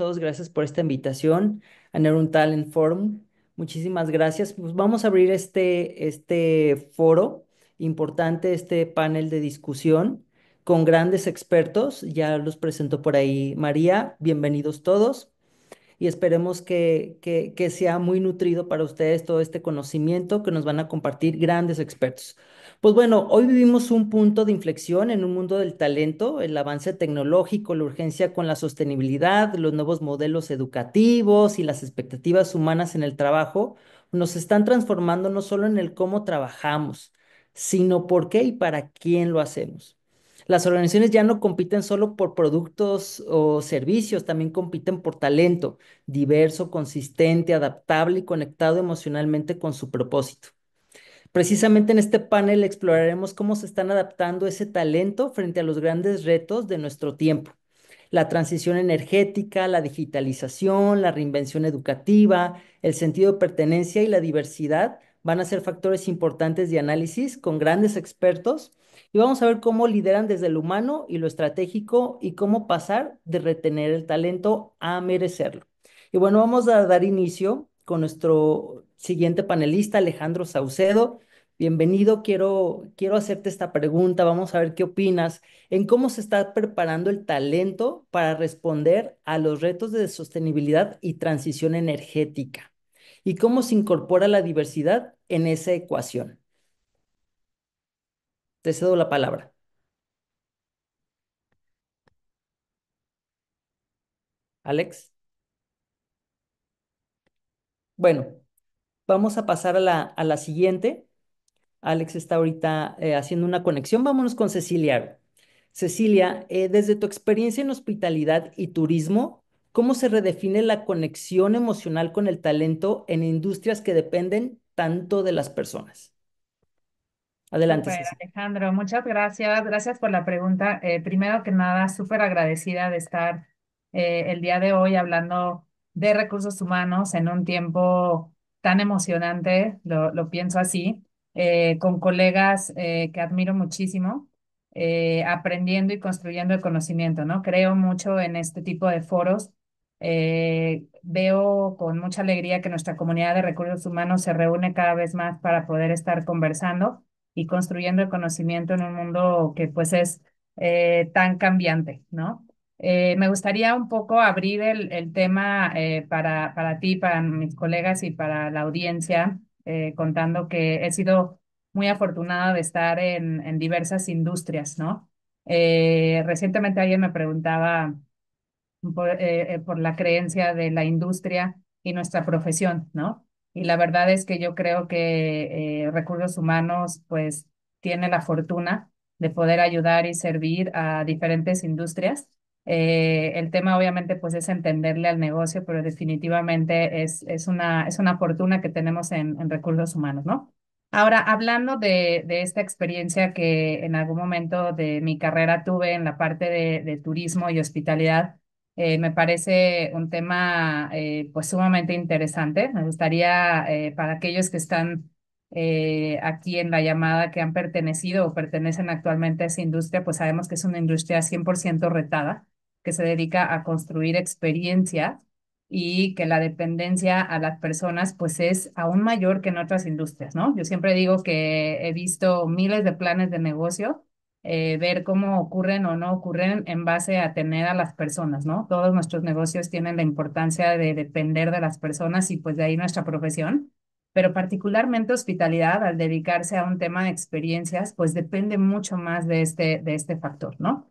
todos, gracias por esta invitación a Neuron Talent Forum. Muchísimas gracias. Pues vamos a abrir este foro importante, este panel de discusión con grandes expertos. Ya los presentó por ahí María. Bienvenidos todos y esperemos que sea muy nutrido para ustedes todo este conocimiento que nos van a compartir grandes expertos. Pues bueno, hoy vivimos un punto de inflexión en un mundo del talento, el avance tecnológico, la urgencia con la sostenibilidad, los nuevos modelos educativos y las expectativas humanas en el trabajo nos están transformando no solo en el cómo trabajamos, sino por qué y para quién lo hacemos. Las organizaciones ya no compiten solo por productos o servicios, también compiten por talento diverso, consistente, adaptable y conectado emocionalmente con su propósito. Precisamente en este panel exploraremos cómo se están adaptando ese talento frente a los grandes retos de nuestro tiempo. La transición energética, la digitalización, la reinvención educativa, el sentido de pertenencia y la diversidad van a ser factores importantes de análisis con grandes expertos y vamos a ver cómo lideran desde lo humano y lo estratégico y cómo pasar de retener el talento a merecerlo. Y bueno, vamos a dar inicio con nuestro siguiente panelista, Alejandro Saucedo. Bienvenido, quiero hacerte esta pregunta, vamos a ver qué opinas en cómo se está preparando el talento para responder a los retos de sostenibilidad y transición energética y cómo se incorpora la diversidad en esa ecuación. Te cedo la palabra. Alex. Bueno, vamos a pasar a la siguiente. Alex está ahorita haciendo una conexión. Vámonos con Cecilia. Cecilia, desde tu experiencia en hospitalidad y turismo, ¿cómo se redefine la conexión emocional con el talento en industrias que dependen tanto de las personas? Adelante, Súper, Cecilia. Alejandro, muchas gracias. Gracias por la pregunta. Primero que nada, súper agradecida de estar el día de hoy hablando de recursos humanos en un tiempo tan emocionante, lo pienso así, con colegas que admiro muchísimo, aprendiendo y construyendo el conocimiento, ¿no? Creo mucho en este tipo de foros. Veo con mucha alegría que nuestra comunidad de recursos humanos se reúne cada vez más para poder estar conversando y construyendo el conocimiento en un mundo que pues es tan cambiante, ¿no? Me gustaría un poco abrir el tema para ti, para mis colegas y para la audiencia, contando que he sido muy afortunada de estar en diversas industrias, ¿no? Recientemente alguien me preguntaba por la creencia de la industria y nuestra profesión, ¿no? Y la verdad es que yo creo que recursos humanos, pues, tiene la fortuna de poder ayudar y servir a diferentes industrias. El tema, obviamente, pues, es entenderle al negocio, pero definitivamente es una fortuna que tenemos en recursos humanos, ¿no? Ahora, hablando de esta experiencia que en algún momento de mi carrera tuve en la parte de turismo y hospitalidad, me parece un tema pues sumamente interesante. Me gustaría para aquellos que están aquí en la llamada que han pertenecido o pertenecen actualmente a esa industria, pues sabemos que es una industria 100% retada, que se dedica a construir experiencias y que la dependencia a las personas pues es aún mayor que en otras industrias, ¿no? Yo siempre digo que he visto miles de planes de negocio, ver cómo ocurren o no ocurren en base a tener a las personas, ¿no? Todos nuestros negocios tienen la importancia de depender de las personas y pues de ahí nuestra profesión, pero particularmente hospitalidad, al dedicarse a un tema de experiencias, pues depende mucho más de este factor, ¿no?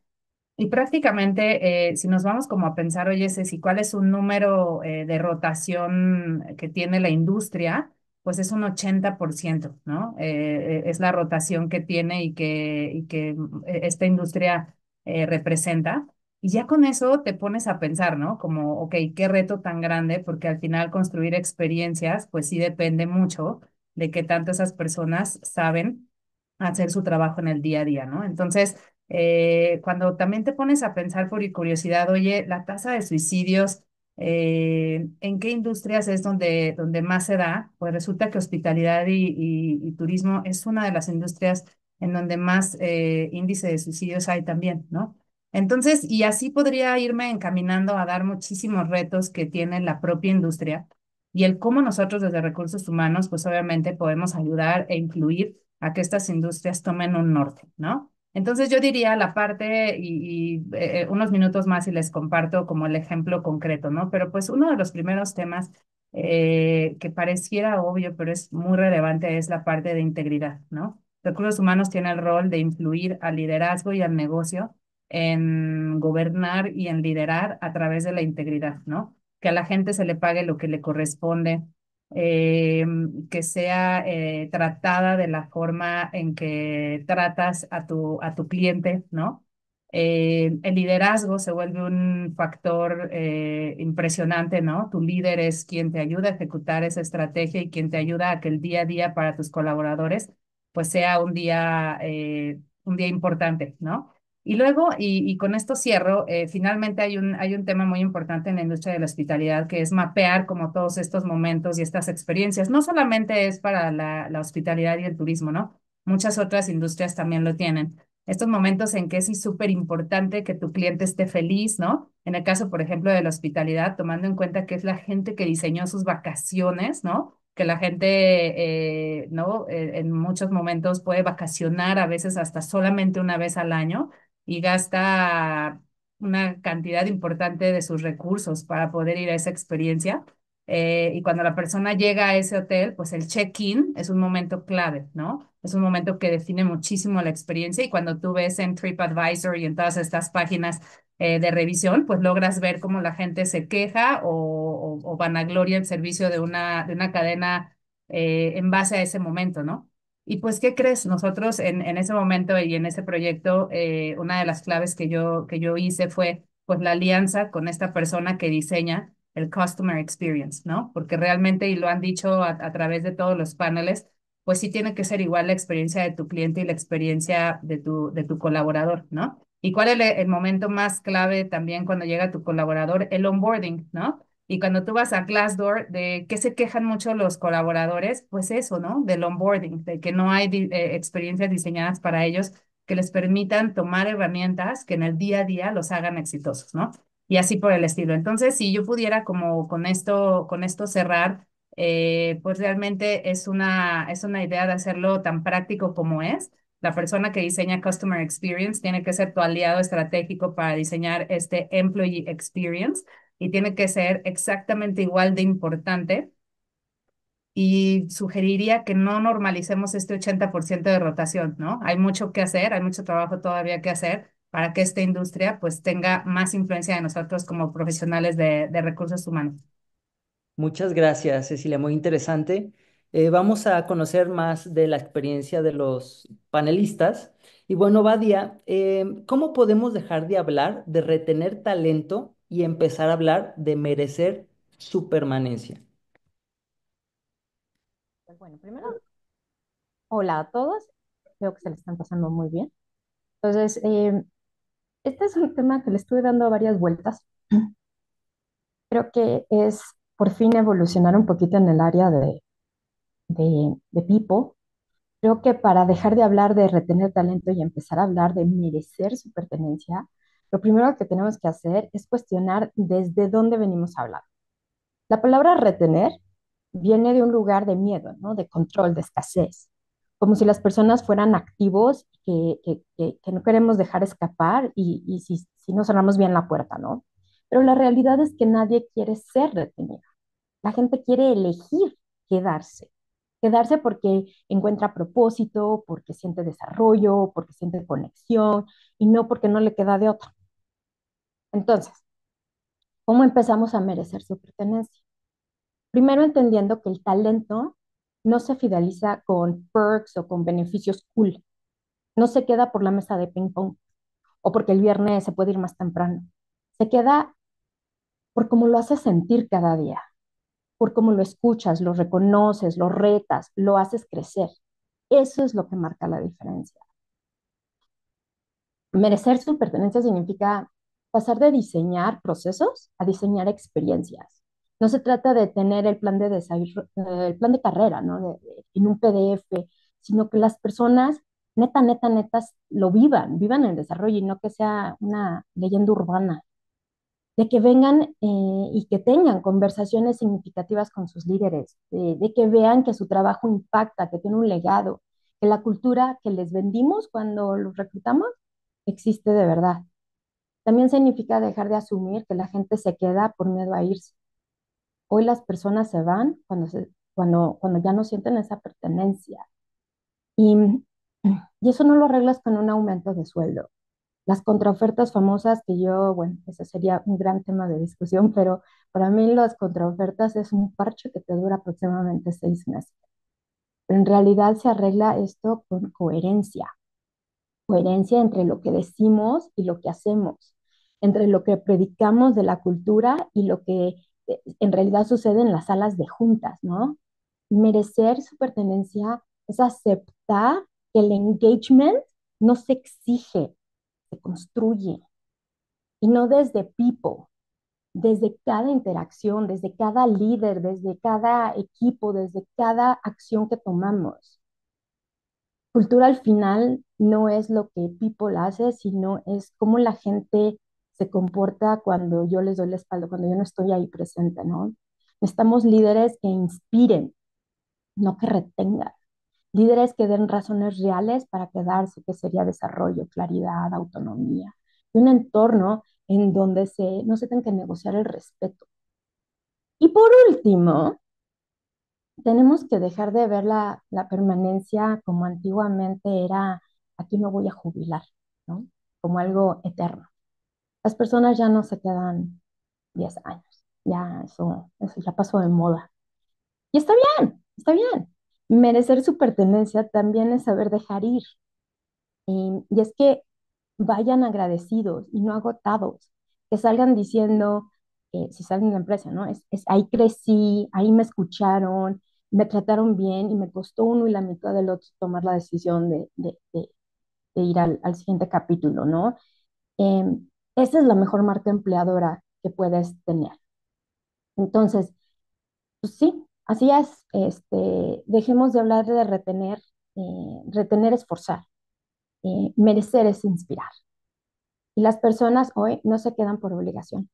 Y prácticamente, si nos vamos como a pensar, oye, Ceci, ¿cuál es un número de rotación que tiene la industria? Pues es un 80%, ¿no? Es la rotación que tiene y que esta industria representa. Y ya con eso te pones a pensar, ¿no? Como, ok, qué reto tan grande, porque al final construir experiencias, pues sí depende mucho de qué tanto esas personas saben hacer su trabajo en el día a día, ¿no? Entonces, cuando también te pones a pensar por curiosidad, oye, la tasa de suicidios, ¿en qué industrias es donde más se da? Pues resulta que hospitalidad y turismo es una de las industrias en donde más índice de suicidios hay también, ¿no? Entonces, y así podría irme encaminando a dar muchísimos retos que tiene la propia industria y el cómo nosotros desde recursos humanos, pues obviamente podemos ayudar e influir a que estas industrias tomen un norte, ¿no? Entonces yo diría la parte unos minutos más y les comparto como el ejemplo concreto, ¿no? Pero pues uno de los primeros temas que pareciera obvio, pero es muy relevante, es la parte de integridad, ¿no? Recursos humanos tiene el rol de influir al liderazgo y al negocio en gobernar y en liderar a través de la integridad, ¿no? Que a la gente se le pague lo que le corresponde, eh, que sea tratada de la forma en que tratas a tu cliente, ¿no? El liderazgo se vuelve un factor impresionante, ¿no? Tu líder es quien te ayuda a ejecutar esa estrategia y quien te ayuda a que el día a día para tus colaboradores pues sea un día importante, ¿no? Y luego, y con esto cierro, finalmente hay un tema muy importante en la industria de la hospitalidad que es mapear como todos estos momentos y estas experiencias. No solamente es para la hospitalidad y el turismo, ¿no? Muchas otras industrias también lo tienen. Estos momentos en que es súper importante que tu cliente esté feliz, ¿no? En el caso, por ejemplo, de la hospitalidad, tomando en cuenta que es la gente que diseñó sus vacaciones, ¿no? Que la gente, ¿no? En muchos momentos puede vacacionar a veces hasta solamente una vez al año y gasta una cantidad importante de sus recursos para poder ir a esa experiencia. Y cuando la persona llega a ese hotel, pues el check-in es un momento clave, ¿no? Es un momento que define muchísimo la experiencia y cuando tú ves en TripAdvisor y en todas estas páginas de revisión, pues logras ver cómo la gente se queja o vanagloria el servicio de una cadena en base a ese momento, ¿no? Y pues, ¿qué crees? Nosotros en ese momento y en ese proyecto, una de las claves que yo hice fue pues la alianza con esta persona que diseña el Customer Experience, ¿no? Porque realmente, y lo han dicho a través de todos los paneles, pues sí tiene que ser igual la experiencia de tu cliente y la experiencia de tu colaborador, ¿no? ¿Y cuál es el momento más clave también cuando llega tu colaborador? El onboarding, ¿no? Y cuando tú vas a Glassdoor, ¿de qué se quejan mucho los colaboradores? Pues eso, ¿no? Del onboarding, de que no hay experiencias diseñadas para ellos que les permitan tomar herramientas que en el día a día los hagan exitosos, ¿no? Y así por el estilo. Entonces, si yo pudiera como con esto cerrar, pues realmente es una idea de hacerlo tan práctico como es. La persona que diseña Customer Experience tiene que ser tu aliado estratégico para diseñar este Employee Experience y tiene que ser exactamente igual de importante. Y sugeriría que no normalicemos este 80% de rotación, ¿no? Hay mucho que hacer, hay mucho trabajo todavía que hacer para que esta industria pues tenga más influencia de nosotros como profesionales de recursos humanos. Muchas gracias, Cecilia, muy interesante. Vamos a conocer más de la experiencia de los panelistas. Y bueno, Badia, ¿cómo podemos dejar de hablar de retener talento y empezar a hablar de merecer su permanencia? Pues bueno, primero, hola a todos. Veo que se le están pasando muy bien. Entonces, este es un tema que le estuve dando varias vueltas. Creo que es por fin evolucionar un poquito en el área de people. Creo que para dejar de hablar de retener talento y empezar a hablar de merecer su pertenencia, lo primero que tenemos que hacer es cuestionar desde dónde venimos a hablar. La palabra retener viene de un lugar de miedo, ¿no? De control, de escasez, como si las personas fueran activos que no queremos dejar escapar y si no cerramos bien la puerta, ¿no? Pero la realidad es que nadie quiere ser retenido. La gente quiere elegir quedarse. Quedarse porque encuentra propósito, porque siente desarrollo, porque siente conexión y no porque no le queda de otra. Entonces, ¿cómo empezamos a merecer su pertenencia? Primero entendiendo que el talento no se fideliza con perks o con beneficios cool. No se queda por la mesa de ping pong o porque el viernes se puede ir más temprano. Se queda por cómo lo haces sentir cada día, por cómo lo escuchas, lo reconoces, lo retas, lo haces crecer. Eso es lo que marca la diferencia. Merecer su pertenencia significa pasar de diseñar procesos a diseñar experiencias. No se trata de tener el plan el plan de carrera, ¿no? En un PDF, sino que las personas neta, neta, neta, vivan el desarrollo y no que sea una leyenda urbana, de que vengan y que tengan conversaciones significativas con sus líderes, de que vean que su trabajo impacta, que tiene un legado, que la cultura que les vendimos cuando los reclutamos existe de verdad. También significa dejar de asumir que la gente se queda por miedo a irse. Hoy las personas se van cuando ya no sienten esa pertenencia. Y, y eso no lo arreglas con un aumento de sueldo. Las contraofertas famosas que yo, bueno, ese sería un gran tema de discusión, pero para mí las contraofertas es un parche que te dura aproximadamente 6 meses. Pero en realidad se arregla esto con coherencia, coherencia entre lo que decimos y lo que hacemos, entre lo que predicamos de la cultura y lo que en realidad sucede en las salas de juntas, ¿no? Merecer su pertenencia es aceptar que el engagement no se exige, se construye, y no desde people, desde cada interacción, desde cada líder, desde cada equipo, desde cada acción que tomamos. Cultura al final no es lo que people hace, sino es cómo la gente se comporta cuando yo les doy la espalda, cuando yo no estoy ahí presente, ¿no? Necesitamos líderes que inspiren, no que retengan. Líderes que den razones reales para quedarse, que sería desarrollo, claridad, autonomía. Y un entorno en donde no se tenga que negociar el respeto. Y por último, tenemos que dejar de ver la permanencia como antiguamente era, aquí me voy a jubilar, ¿no? Como algo eterno. Las personas ya no se quedan 10 años, ya eso ya pasó de moda. Y está bien, está bien. Merecer su pertenencia también es saber dejar ir. Y es que vayan agradecidos y no agotados, que salgan diciendo, si salen de la empresa, ¿no? Ahí crecí, ahí me escucharon, me trataron bien y me costó uno y la mitad del otro tomar la decisión de ir al siguiente capítulo, ¿no? Esa es la mejor marca empleadora que puedes tener. Entonces, pues sí, así es. Dejemos de hablar de retener, retener es forzar, merecer es inspirar. Y las personas hoy no se quedan por obligación,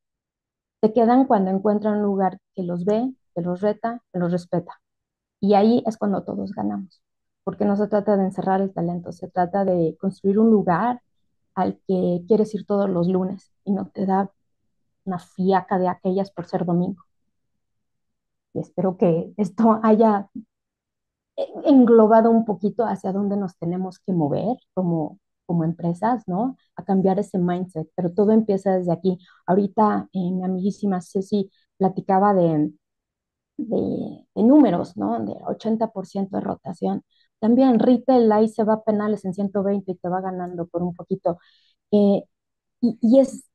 se quedan cuando encuentran un lugar que los ve, que los reta, que los respeta. Y ahí es cuando todos ganamos, porque no se trata de encerrar el talento, se trata de construir un lugar al que quieres ir todos los lunes y no te da una fiaca de aquellas por ser domingo. Y espero que esto haya englobado un poquito hacia dónde nos tenemos que mover como empresas, ¿no? A cambiar ese mindset, pero todo empieza desde aquí. Ahorita mi amiguísima Ceci platicaba de números, ¿no? De 80% de rotación. También retail ahí se va a penales en 120 y te va ganando por un poquito. Eh, y es-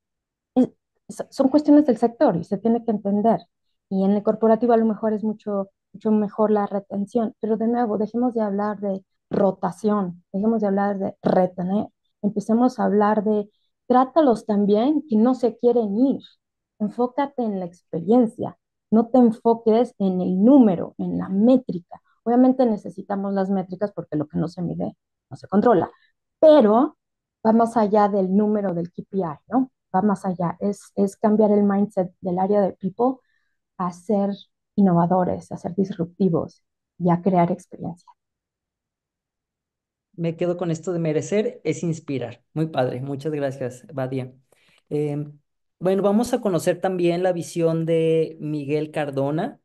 son cuestiones del sector y se tiene que entender. Y en el corporativo a lo mejor es mucho, mucho mejor la retención, pero de nuevo, dejemos de hablar de rotación, dejemos de hablar de retener, empecemos a hablar de trátalos también que no se quieren ir, enfócate en la experiencia, no te enfoques en el número, en la métrica. Obviamente necesitamos las métricas porque lo que no se mide no se controla, pero va más allá del número del KPI, ¿no? Va más allá, es cambiar el mindset del área de people a ser innovadores, a ser disruptivos y a crear experiencia. Me quedo con esto de merecer es inspirar. Muy padre. Muchas gracias, Badia. Em, bueno, vamos a conocer también la visión de Miguel Cardona.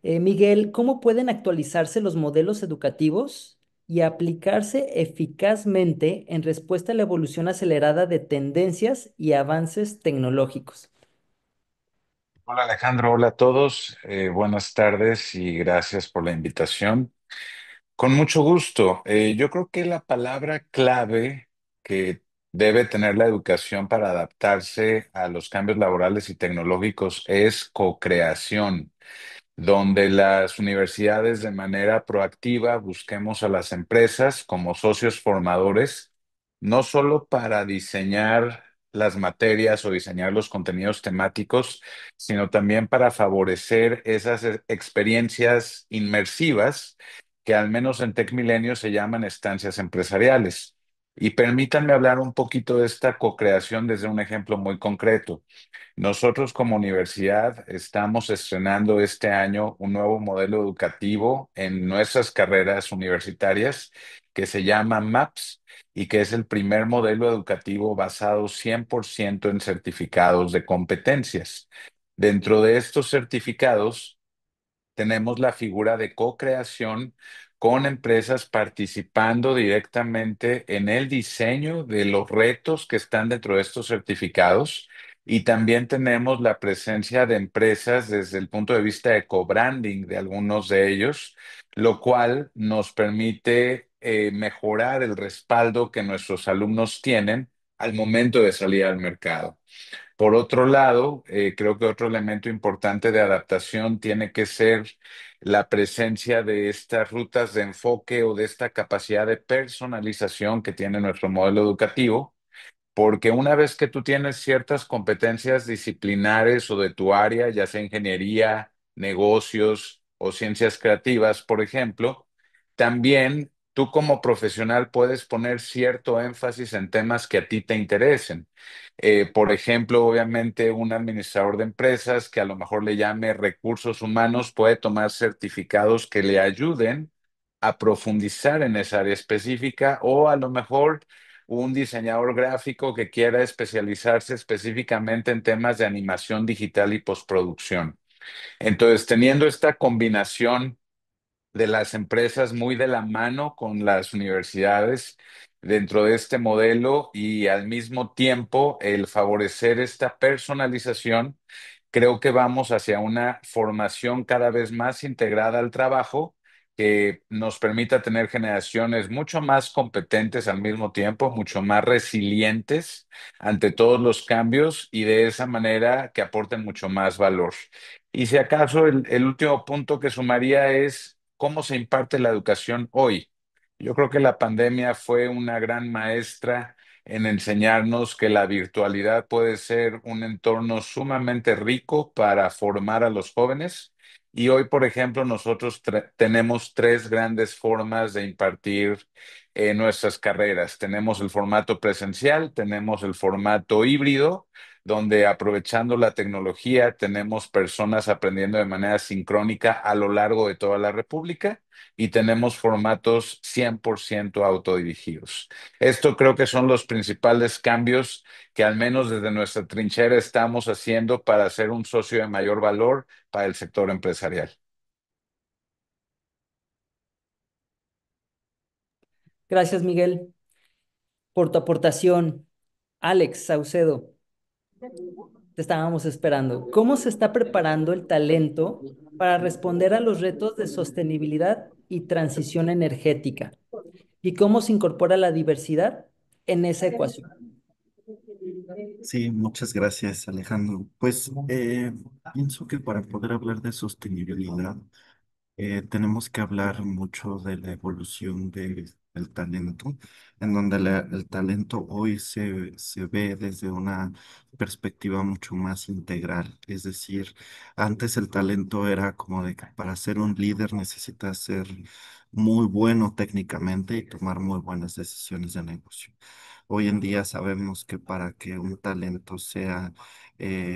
Miguel, ¿cómo pueden actualizarse los modelos educativos y aplicarse eficazmente en respuesta a la evolución acelerada de tendencias y avances tecnológicos? Hola Alejandro, hola a todos, buenas tardes y gracias por la invitación. Con mucho gusto. Yo creo que la palabra clave que debe tener la educación para adaptarse a los cambios laborales y tecnológicos es co-creación, donde las universidades de manera proactiva busquemos a las empresas como socios formadores, no solo para diseñar las materias o diseñar los contenidos temáticos, sino también para favorecer esas experiencias inmersivas que al menos en Tech Milenio se llaman estancias empresariales. Y permítanme hablar un poquito de esta co-creación desde un ejemplo muy concreto. Nosotros como universidad estamos estrenando este año un nuevo modelo educativo en nuestras carreras universitarias que se llama MAPS y que es el primer modelo educativo basado 100% en certificados de competencias. Dentro de estos certificados, tenemos la figura de co-creación con empresas participando directamente en el diseño de los retos que están dentro de estos certificados. Y también tenemos la presencia de empresas desde el punto de vista de co-branding de algunos de ellos, lo cual nos permite mejorar el respaldo que nuestros alumnos tienen al momento de salir al mercado. Por otro lado, creo que otro elemento importante de adaptación tiene que ser la presencia de estas rutas de enfoque o de esta capacidad de personalización que tiene nuestro modelo educativo, porque una vez que tú tienes ciertas competencias disciplinares o de tu área, ya sea ingeniería, negocios o ciencias creativas, por ejemplo, también tú como profesional puedes poner cierto énfasis en temas que a ti te interesen. Por ejemplo, obviamente un administrador de empresas que a lo mejor le llame recursos humanos puede tomar certificados que le ayuden a profundizar en esa área específica, o a lo mejor un diseñador gráfico que quiera especializarse específicamente en temas de animación digital y postproducción. Entonces, teniendo esta combinación de las empresas muy de la mano con las universidades dentro de este modelo y al mismo tiempo el favorecer esta personalización, creo que vamos hacia una formación cada vez más integrada al trabajo que nos permita tener generaciones mucho más competentes al mismo tiempo, mucho más resilientes ante todos los cambios y de esa manera que aporten mucho más valor. Y si acaso el último punto que sumaría es cómo se imparte la educación hoy. Yo creo que la pandemia fue una gran maestra en enseñarnos que la virtualidad puede ser un entorno sumamente rico para formar a los jóvenes. Y hoy, por ejemplo, nosotros tenemos tres grandes formas de impartir nuestras carreras. Tenemos el formato presencial, tenemos el formato híbrido, donde aprovechando la tecnología tenemos personas aprendiendo de manera sincrónica a lo largo de toda la República, y tenemos formatos 100% autodirigidos. Esto creo que son los principales cambios que al menos desde nuestra trinchera estamos haciendo para ser un socio de mayor valor para el sector empresarial. Gracias, Miguel, por tu aportación. Alex Saucedo, te estábamos esperando. ¿Cómo se está preparando el talento para responder a los retos de sostenibilidad y transición energética? ¿Y cómo se incorpora la diversidad en esa ecuación? Sí, muchas gracias, Alejandro. Pues pienso que para poder hablar de sostenibilidad, tenemos que hablar mucho de la evolución del talento, en donde el talento hoy se ve desde una perspectiva mucho más integral. Es decir, antes el talento era como de que para ser un líder necesitas ser muy bueno técnicamente y tomar muy buenas decisiones de negocio. Hoy en día sabemos que para que un talento sea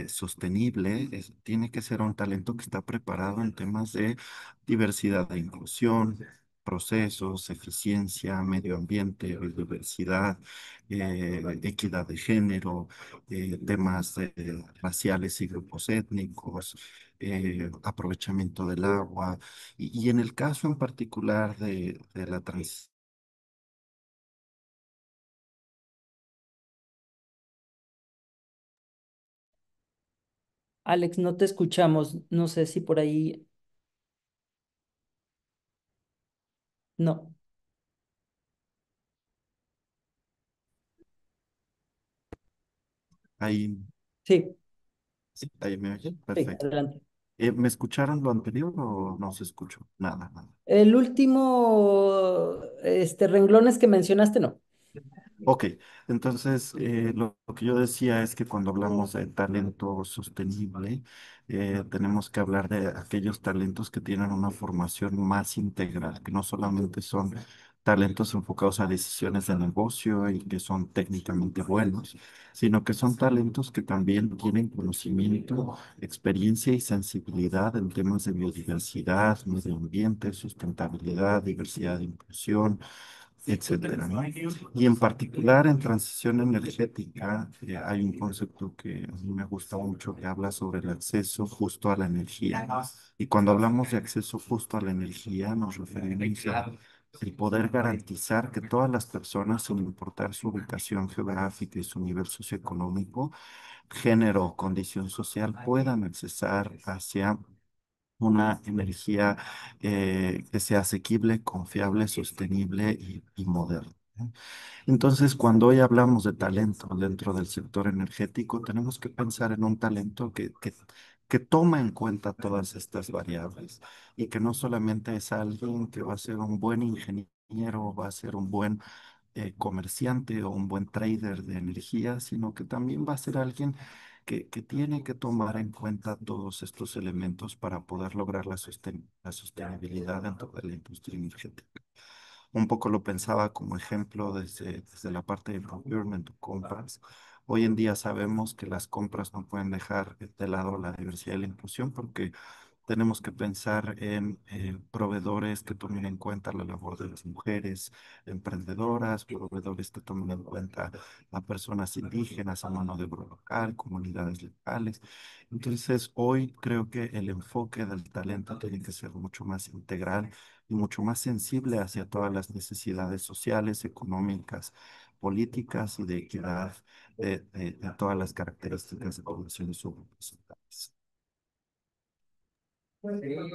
sostenible, tiene que ser un talento que está preparado en temas de diversidad e inclusión, procesos, eficiencia, medio ambiente, biodiversidad, equidad de género, temas raciales y grupos étnicos, aprovechamiento del agua. Y en el caso en particular de la transición, Alex, no te escuchamos. No sé si por ahí. No. ahí, Sí, sí, ahí me oyen, sí, perfecto. adelante. ¿Me escucharon lo anterior o no se escuchó? Nada, nada. El último, renglones que mencionaste, no. Ok, entonces lo que yo decía es que cuando hablamos de talento sostenible, tenemos que hablar de aquellos talentos que tienen una formación más integral, que no solamente son talentos enfocados a decisiones de negocio y que son técnicamente buenos, sino que son talentos que también tienen conocimiento, experiencia y sensibilidad en temas de biodiversidad, medio ambiente, sustentabilidad, diversidad e inclusión, etcétera, ¿no? Y en particular en transición energética hay un concepto que a mí me gusta mucho que habla sobre el acceso justo a la energía. Y cuando hablamos de acceso justo a la energía, nos referimos a el poder garantizar que todas las personas, sin importar su ubicación geográfica y su nivel socioeconómico, género o condición social, puedan accesar hacia una energía que sea asequible, confiable, sostenible y moderna, ¿no? Entonces, cuando hoy hablamos de talento dentro del sector energético, tenemos que pensar en un talento que toma en cuenta todas estas variables y que no solamente es alguien que va a ser un buen ingeniero, va a ser un buen comerciante o un buen trader de energía, sino que también va a ser alguien que tiene que tomar en cuenta todos estos elementos para poder lograr la sostenibilidad dentro de la industria energética. Un poco lo pensaba como ejemplo desde la parte de procurement o compras. Hoy en día sabemos que las compras no pueden dejar de lado la diversidad y la inclusión porque tenemos que pensar en proveedores que tomen en cuenta la labor de las mujeres emprendedoras, proveedores que tomen en cuenta a personas indígenas, a mano de obra local, comunidades locales. Entonces, hoy creo que el enfoque del talento tiene que ser mucho más integral y mucho más sensible hacia todas las necesidades sociales, económicas, políticas y de equidad de todas las características de poblaciones subrepresentadas.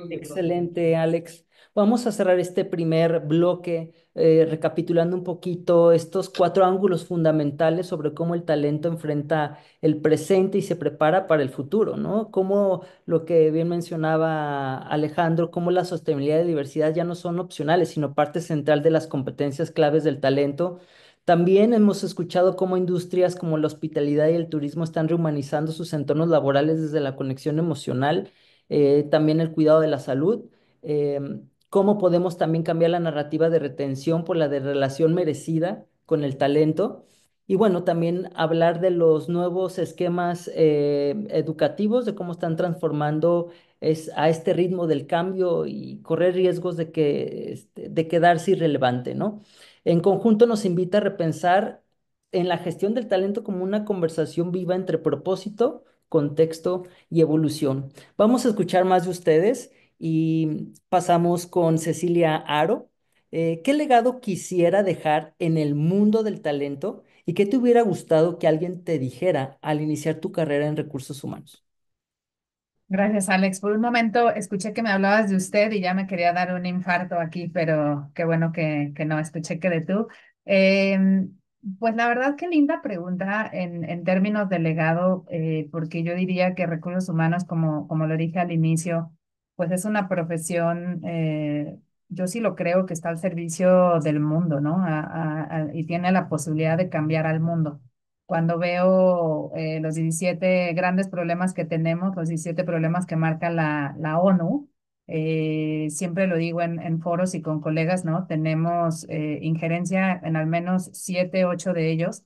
Excelente, Alex. Vamos a cerrar este primer bloque recapitulando un poquito estos cuatro ángulos fundamentales sobre cómo el talento enfrenta el presente y se prepara para el futuro, ¿no? Cómo lo que bien mencionaba Alejandro, cómo la sostenibilidad y diversidad ya no son opcionales, sino parte central de las competencias claves del talento. También hemos escuchado cómo industrias como la hospitalidad y el turismo están rehumanizando sus entornos laborales desde la conexión emocional, también el cuidado de la salud, cómo podemos también cambiar la narrativa de retención por la de relación merecida con el talento. Y bueno, también hablar de los nuevos esquemas educativos, de cómo están transformando a este ritmo del cambio y correr riesgos de quedarse irrelevante, ¿no? En conjunto nos invita a repensar en la gestión del talento como una conversación viva entre propósito, contexto y evolución. Vamos a escuchar más de ustedes y pasamos con Cecilia Aro. ¿Qué legado quisiera dejar en el mundo del talento y qué te hubiera gustado que alguien te dijera al iniciar tu carrera en recursos humanos? Gracias, Alex. Por un momento escuché que me hablabas de usted y ya me quería dar un infarto aquí, pero qué bueno que no, escuché que de tú. Em, pues la verdad, qué linda pregunta en términos de legado, porque yo diría que recursos humanos, como lo dije al inicio, pues es una profesión, yo sí lo creo que está al servicio del mundo, ¿no? Y tiene la posibilidad de cambiar al mundo cuando veo los 17 grandes problemas que tenemos, los 17 problemas que marca la ONU, siempre lo digo en foros y con colegas, ¿no? Tenemos injerencia en al menos 7, 8 de ellos,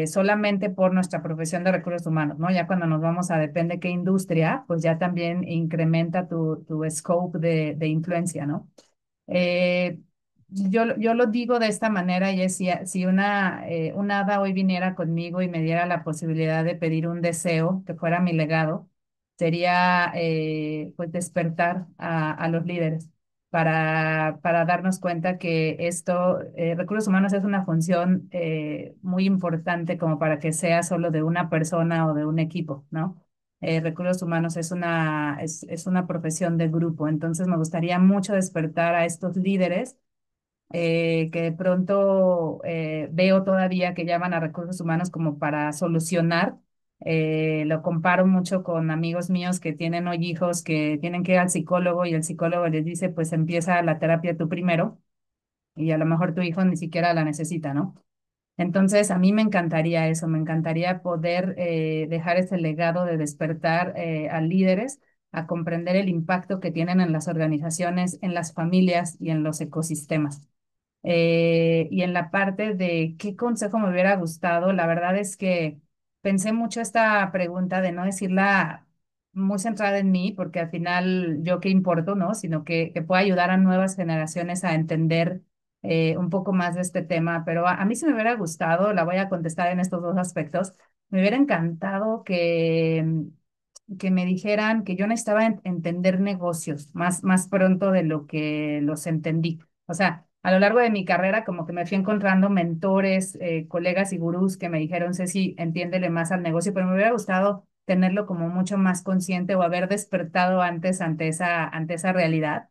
solamente por nuestra profesión de recursos humanos, ¿no? Ya cuando nos vamos a depende qué industria, pues ya también incrementa tu scope de influencia, ¿no? Eh, yo lo digo de esta manera y es si un hada hoy viniera conmigo y me diera la posibilidad de pedir un deseo que fuera mi legado, sería pues despertar a los líderes para darnos cuenta que esto, recursos humanos es una función muy importante como para que sea solo de una persona o de un equipo, ¿no? Recursos humanos es una profesión de grupo, entonces me gustaría mucho despertar a estos líderes que de pronto veo todavía que llaman a recursos humanos como para solucionar. Lo comparo mucho con amigos míos que tienen hoy hijos que tienen que ir al psicólogo y el psicólogo les dice, pues empieza la terapia tú primero y a lo mejor tu hijo ni siquiera la necesita, ¿no? Entonces, a mí me encantaría eso, me encantaría poder dejar ese legado de despertar a líderes a comprender el impacto que tienen en las organizaciones, en las familias y en los ecosistemas. Y en la parte de qué consejo me hubiera gustado, la verdad es que pensé mucho esta pregunta de no decirla muy centrada en mí, porque al final yo qué importo, ¿no? Sino que pueda ayudar a nuevas generaciones a entender un poco más de este tema. Pero a mí sí me hubiera gustado, la voy a contestar en estos dos aspectos, me hubiera encantado que me dijeran que yo necesitaba entender negocios más pronto de lo que los entendí. O sea, a lo largo de mi carrera como que me fui encontrando mentores, colegas y gurús que me dijeron, Ceci, entiéndele más al negocio, pero me hubiera gustado tenerlo como mucho más consciente o haber despertado antes ante esa realidad.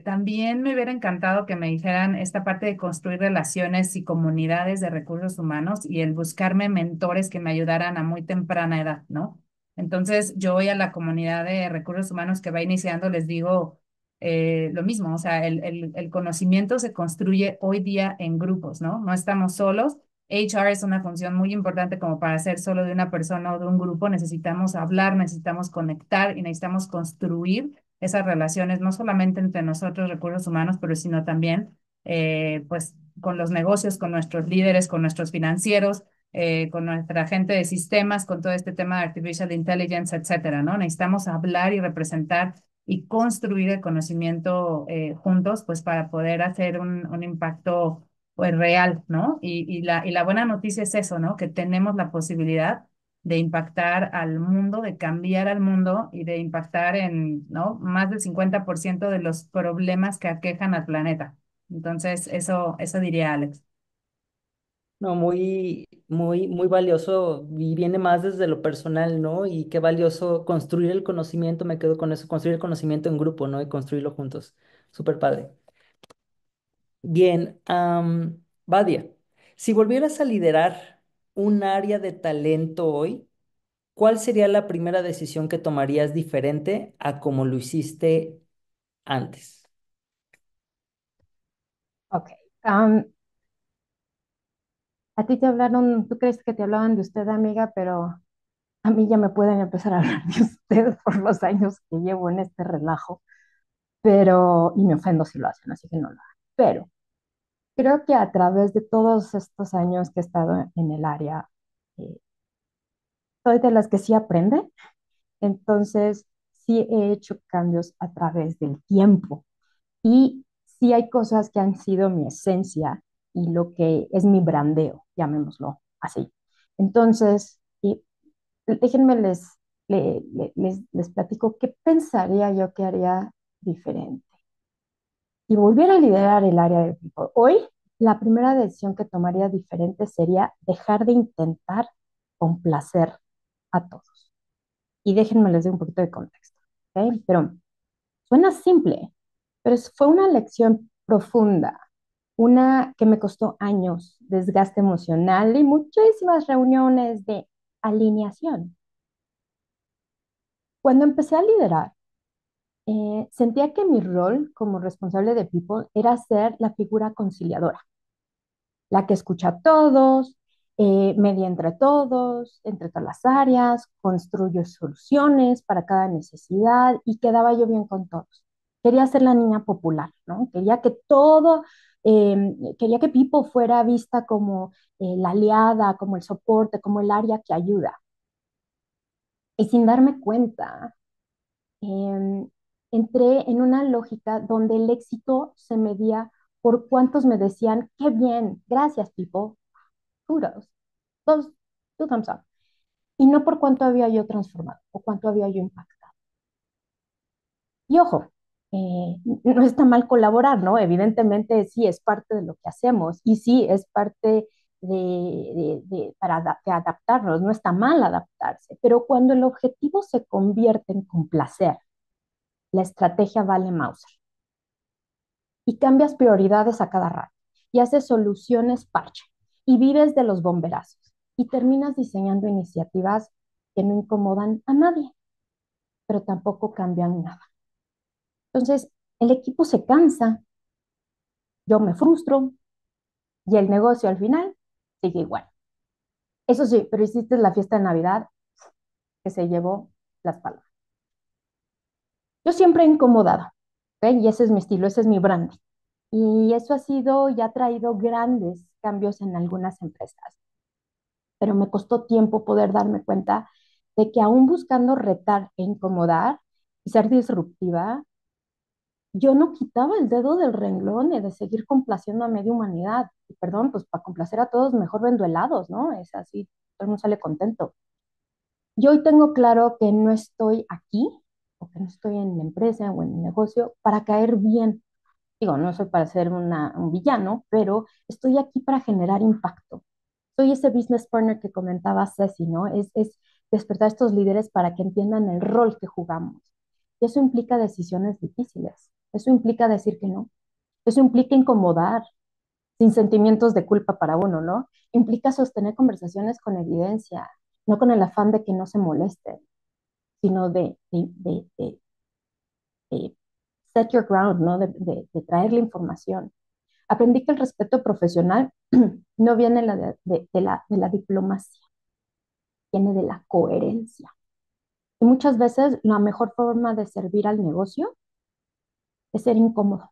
También me hubiera encantado que me dijeran esta parte de construir relaciones y comunidades de recursos humanos y el buscarme mentores que me ayudaran a muy temprana edad, ¿no? Entonces, yo voy a la comunidad de recursos humanos que va iniciando, les digo lo mismo, o sea, el conocimiento se construye hoy día en grupos, ¿no? No estamos solos. HR es una función muy importante como para ser solo de una persona o de un grupo. Necesitamos hablar, necesitamos conectar y necesitamos construir esas relaciones, no solamente entre nosotros, recursos humanos, pero sino también, pues, con los negocios, con nuestros líderes, con nuestros financieros, con nuestra gente de sistemas, con todo este tema de artificial intelligence, etcétera, ¿no? Necesitamos hablar y representar y construir el conocimiento juntos, pues para poder hacer un impacto pues real, ¿no? Y la buena noticia es eso, ¿no? Que tenemos la posibilidad de impactar al mundo, de cambiar al mundo y de impactar en, ¿no? Más del 50% de los problemas que aquejan al planeta. Entonces, eso diría Alex. No, muy valioso y viene más desde lo personal, ¿no? Y qué valioso construir el conocimiento, me quedo con eso, construir el conocimiento en grupo, ¿no? Y construirlo juntos. Súper padre. Bien, Badia, si volvieras a liderar un área de talento hoy, ¿cuál sería la primera decisión que tomarías diferente a como lo hiciste antes? Ok. Am, a ti te hablaron, tú crees que te hablaban de usted, amiga, pero a mí ya me pueden empezar a hablar de usted por los años que llevo en este relajo, pero, y me ofendo si lo hacen, así que no lo hagan. Pero creo que a través de todos estos años que he estado en el área, eh, soy de las que sí aprende, entonces sí he hecho cambios a través del tiempo y sí hay cosas que han sido mi esencia y lo que es mi brandeo, llamémoslo así. Entonces, déjenme les platico qué pensaría yo que haría diferente. Si volviera a liderar el área de people, hoy la primera decisión que tomaría diferente sería dejar de intentar complacer a todos. Y déjenme les doy un poquito de contexto, ¿ok? Pero suena simple, pero fue una lección profunda, una que me costó años, desgaste emocional y muchísimas reuniones de alineación. Cuando empecé a liderar, sentía que mi rol como responsable de People era ser la figura conciliadora, la que escucha a todos, media entre todas las áreas, construye soluciones para cada necesidad y quedaba yo bien con todos. Quería ser la niña popular, ¿no? Quería que People fuera vista como la aliada, como el soporte, como el área que ayuda. Y sin darme cuenta, eh, entré en una lógica donde el éxito se medía por cuántos me decían, qué bien, gracias, People, kudos, dos, two thumbs up, y no por cuánto había yo transformado o cuánto había yo impactado. Y ojo, no está mal colaborar, ¿no? Evidentemente sí es parte de lo que hacemos y sí es parte de adaptarnos, no está mal adaptarse, pero cuando el objetivo se convierte en complacer, la estrategia vale Mauser y cambias prioridades a cada rato y haces soluciones parche y vives de los bomberazos y terminas diseñando iniciativas que no incomodan a nadie, pero tampoco cambian nada. Entonces, el equipo se cansa, yo me frustro, y el negocio al final sigue igual. Eso sí, pero hiciste la fiesta de Navidad que se llevó las palmas. Yo siempre he incomodado, ¿ok? Y ese es mi estilo, ese es mi brand. Y eso ha sido y ha traído grandes cambios en algunas empresas, pero me costó tiempo poder darme cuenta de que aún buscando retar e incomodar y ser disruptiva, yo no quitaba el dedo del renglón de seguir complaciendo a media humanidad. Y perdón, pues para complacer a todos mejor vendo helados, ¿no? Es así, todo el mundo sale contento. Yo hoy tengo claro que no estoy aquí o que no estoy en la empresa o en el negocio para caer bien. Digo, no soy para ser un villano, pero estoy aquí para generar impacto. Soy ese business partner que comentaba Ceci, ¿no? Es despertar a estos líderes para que entiendan el rol que jugamos. Y eso implica decisiones difíciles. Eso implica decir que no. Eso implica incomodar sin sentimientos de culpa para uno, ¿no? Implica sostener conversaciones con evidencia, no con el afán de que no se moleste, sino de set your ground, ¿no? De traer la información. Aprendí que el respeto profesional no viene de la diplomacia, viene de la coherencia. Y muchas veces la mejor forma de servir al negocio es ser incómodo,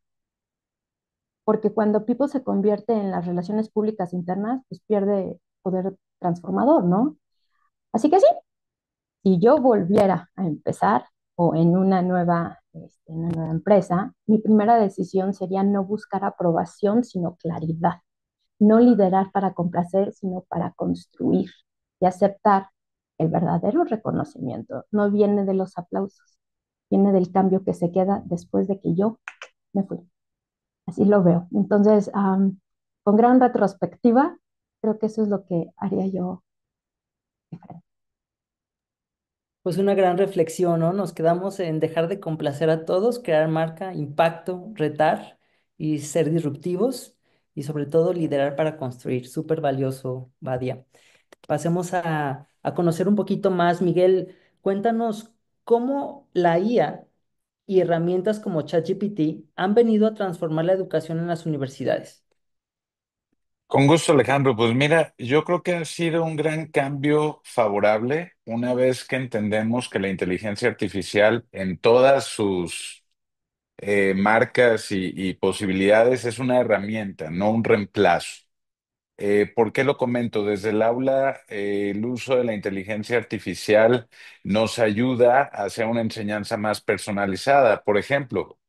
porque cuando People se convierte en las relaciones públicas internas, pues pierde poder transformador, ¿no? Así que sí, si yo volviera a empezar o en una nueva empresa, mi primera decisión sería no buscar aprobación, sino claridad. No liderar para complacer, sino para construir y aceptar el verdadero reconocimiento. No viene de los aplausos, viene del cambio que se queda después de que yo me fui. Así lo veo. Entonces, con gran retrospectiva, creo que eso es lo que haría yo diferente. Pues una gran reflexión, ¿no? Nos quedamos en dejar de complacer a todos, crear marca, impacto, retar y ser disruptivos y sobre todo liderar para construir. Súper valioso, Badia. Pasemos a conocer un poquito más. Miguel, cuéntanos cómo la IA y herramientas como ChatGPT han venido a transformar la educación en las universidades. Con gusto, Alejandro. Pues mira, yo creo que ha sido un gran cambio favorable una vez que entendemos que la inteligencia artificial en todas sus marcas y posibilidades es una herramienta, no un reemplazo. ¿Por qué lo comento? Desde el aula, el uso de la inteligencia artificial nos ayuda a hacer una enseñanza más personalizada. Por ejemplo,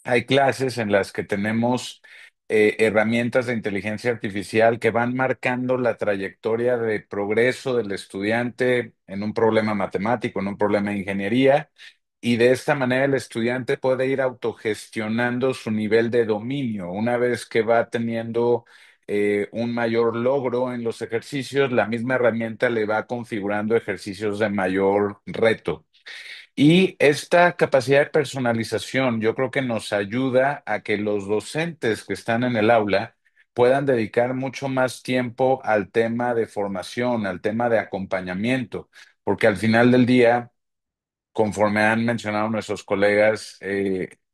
hay clases en las que tenemos herramientas de inteligencia artificial que van marcando la trayectoria de progreso del estudiante en un problema matemático, en un problema de ingeniería, y de esta manera el estudiante puede ir autogestionando su nivel de dominio. Una vez que va teniendo un mayor logro en los ejercicios, la misma herramienta le va configurando ejercicios de mayor reto. Y esta capacidad de personalización yo creo que nos ayuda a que los docentes que están en el aula puedan dedicar mucho más tiempo al tema de formación, al tema de acompañamiento, porque al final del día, conforme han mencionado nuestros colegas,